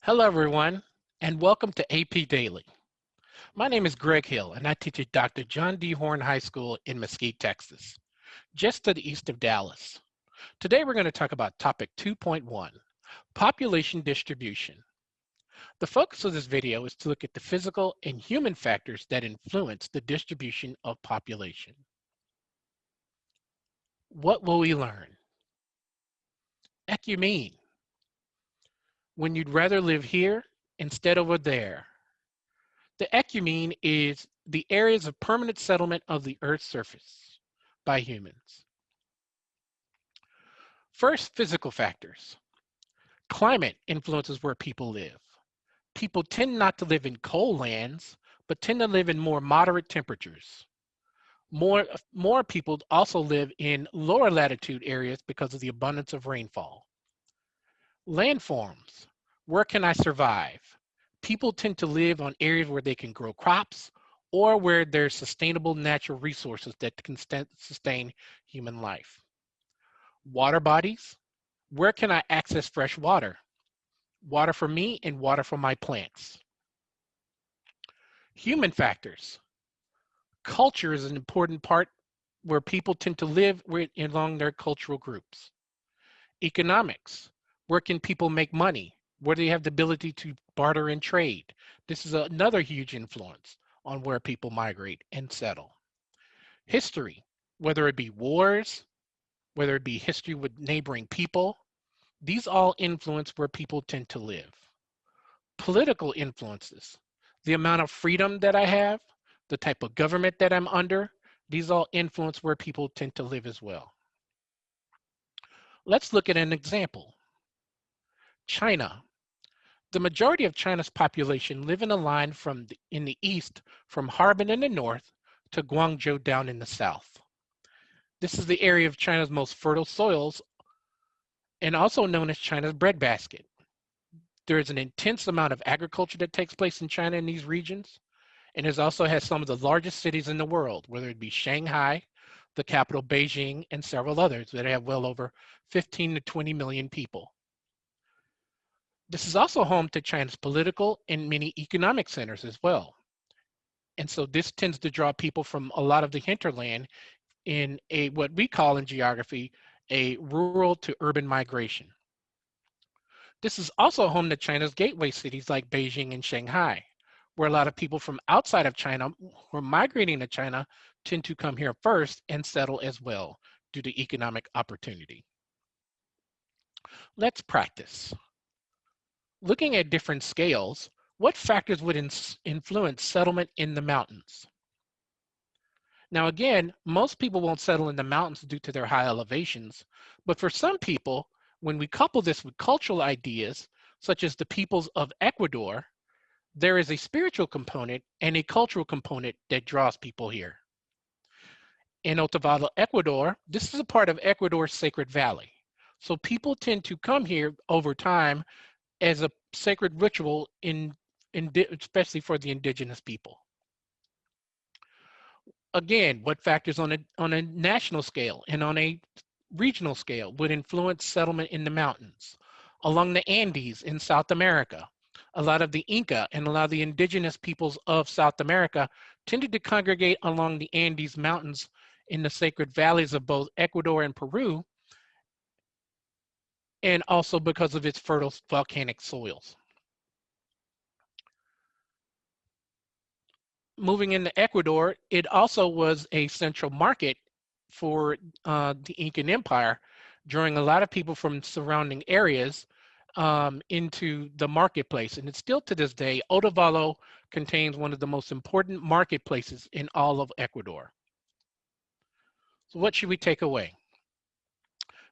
Hello, everyone, and welcome to AP Daily. My name is Greg Hill, and I teach at Dr. John D. Horn High School in Mesquite, Texas, just to the east of Dallas. Today, we're going to talk about topic 2.1, population distribution. The focus of this video is to look at the physical and human factors that influence the distribution of population. What will we learn? Ecumene, when you'd rather live here instead over there. The ecumene is the areas of permanent settlement of the Earth's surface by humans. First, physical factors. Climate influences where people live. People tend not to live in cold lands, but tend to live in more moderate temperatures. More people also live in lower latitude areas because of the abundance of rainfall. Landforms. Where can I survive? People tend to live on areas where they can grow crops or where there's sustainable natural resources that can sustain human life. Water bodies. Where can I access fresh water? Water for me and water for my plants. Human factors. Culture is an important part where people tend to live along their cultural groups. Economics. Where can people make money? Where do they have the ability to barter and trade? This is another huge influence on where people migrate and settle. History, whether it be wars, whether it be history with neighboring people, these all influence where people tend to live. Political influences, the amount of freedom that I have, the type of government that I'm under, these all influence where people tend to live as well. Let's look at an example. China. The majority of China's population live in a line in the east from Harbin in the north to Guangzhou down in the south. This is the area of China's most fertile soils and also known as China's breadbasket. There is an intense amount of agriculture that takes place in China in these regions, and it also has some of the largest cities in the world, whether it be Shanghai, the capital Beijing, and several others that have well over 15 to 20 million people. This is also home to China's political and many economic centers as well. And so this tends to draw people from a lot of the hinterland in what we call in geography, a rural to urban migration. This is also home to China's gateway cities like Beijing and Shanghai, where a lot of people from outside of China who are migrating to China tend to come here first and settle as well due to economic opportunity. Let's practice. Looking at different scales, what factors would influence settlement in the mountains? Now again, most people won't settle in the mountains due to their high elevations, but for some people, when we couple this with cultural ideas, such as the peoples of Ecuador, there is a spiritual component and a cultural component that draws people here. In Otavalo, Ecuador, this is a part of Ecuador's Sacred Valley. So people tend to come here over time as a sacred ritual, especially for the indigenous people. Again, what factors on a national scale and on a regional scale would influence settlement in the mountains? Along the Andes in South America, a lot of the Inca and a lot of the indigenous peoples of South America tended to congregate along the Andes Mountains in the sacred valleys of both Ecuador and Peru, and also because of its fertile volcanic soils. Moving into Ecuador, it also was a central market for the Incan Empire, drawing a lot of people from surrounding areas into the marketplace. And it's still to this day, Otavalo contains one of the most important marketplaces in all of Ecuador. So what should we take away?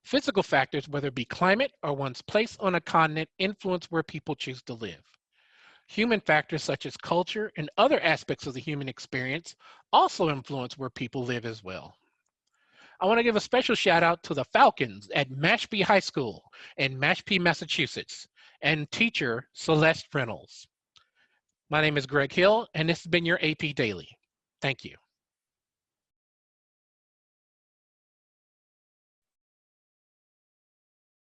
Physical factors, whether it be climate or one's place on a continent, influence where people choose to live. Human factors such as culture and other aspects of the human experience also influence where people live as well. I want to give a special shout out to the Falcons at Mashpee High School in Mashpee, Massachusetts, and teacher Celeste Reynolds. My name is Greg Hill, and this has been your AP Daily. Thank you.